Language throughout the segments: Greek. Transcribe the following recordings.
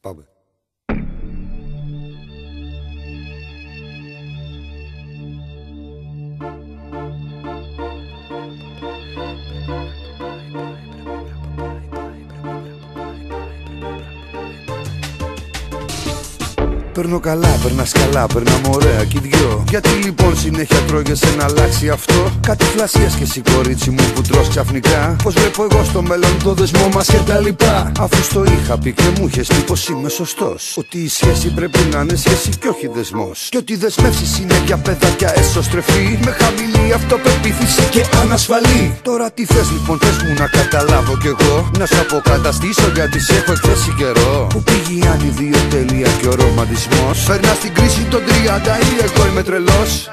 Πάμε. Παίρνω καλά, περνάς καλά, περνάμε ωραία κι οι δυο. Γιατί λοιπόν συνέχεια τρώγεσαι να αλλάξει αυτό? Κάτι φλασίες και εσύ κορίτσι μου που τρως ξαφνικά. Πως βλέπω εγώ στο μέλλον το δεσμό μας και τα λοιπά. Αφού στο είχα πει και μου είχες πει πως είμαι σωστός. Ότι η σχέση πρέπει να είναι σχέση κι όχι δεσμός. Και ότι οι δεσμεύσεις είναι για παιδάκια έσωστρεφή, με χαμηλή αυτοπεποίθηση και ανασφαλή. Τώρα τι θες λοιπόν, πες μου να καταλάβω κι εγώ. Να σου αποκαταστήσω γιατί σε έχω εκθέσει καιρό. Που πήγε αν η δύο τέλεια και ο ρομαντισμός. Φέρνα στην κρίση των 30 ή εγώ είμαι τρελός.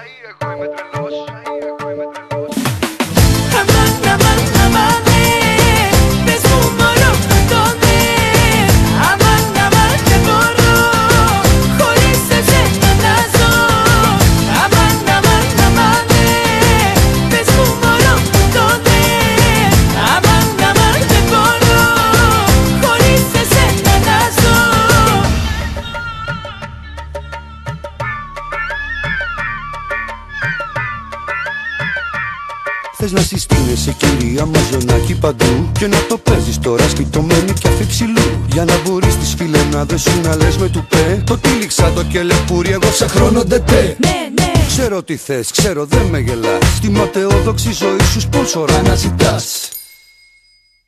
Θες να συστήνεσαι κυρία μαζονάκι παντού και να το παίζεις τώρα σπιτωμένη κι αφιψηλού. Για να μπορείς τις φιλενάδες σου να λες με τουπέ το τύλιξα το κελεπούρι εγώ σε χρόνο ντετέ. Ναι. Ξέρω τι θες, ξέρω δεν με γελάς. Τη ματαιόδοξη ζωή σου σπόνσορα αναζητάς.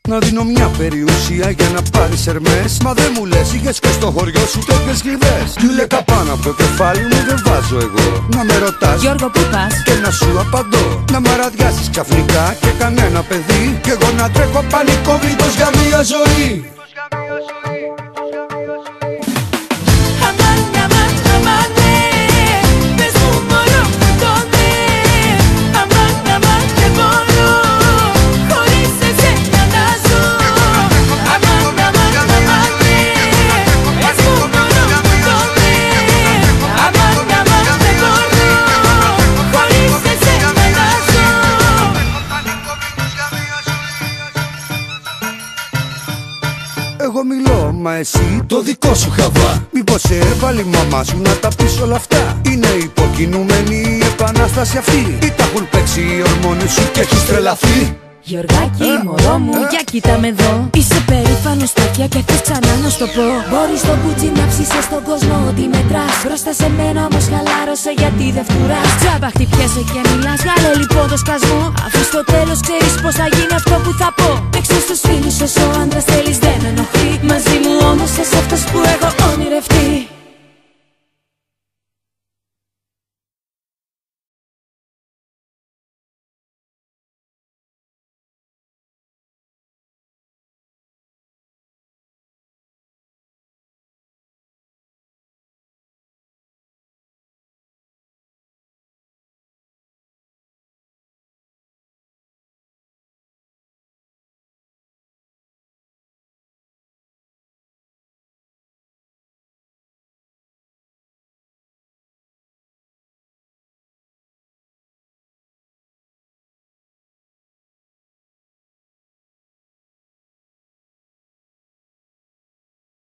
Να δίνω μια περιουσία για να πάρεις Ερμές. Μα δεν μου λες, είχες και στο χωριό σου τέτοιες γλυδές. Τουλέκα πάνω από το κεφάλι μου δεν βάζω εγώ. Να με ρωτάς Γιώργο που πας και να σου απαντώ. Να μ' αραδιάσεις ξαφνικά και κανένα παιδί. Κι εγώ να τρέχω πανικό γρήτος για μια ζωή. Εγώ μιλώ, μα εσύ το δικό σου χαβά. Μήπως σε έβαλε η μαμά σου να τα πεις όλα αυτά? Είναι υποκινούμενη η επανάσταση αυτή ή τα έχουν παίξει οι ορμόνες σου και έχεις τρελαθεί? Γιωργάκη, μωρό μου, για κοίτα με εδώ. Είσαι περήφανος τέτοια και θες ξανά να στο πω. Μπορείς το μπούτσι να ψήσεις στον κόσμο ότι μετράς. Μπροστά σε μένα όμως χαλάρωσε γιατί δεν φτουράς. Τζάμπα χτυπιέσαι και μιλάς, βγάλε λοιπόν το σκασμό. Αφού στο τέλος ξέρεις πως θα γίνει αυτό που θα πω. Παίξε στους φίλους σου, ο άντρας θέλει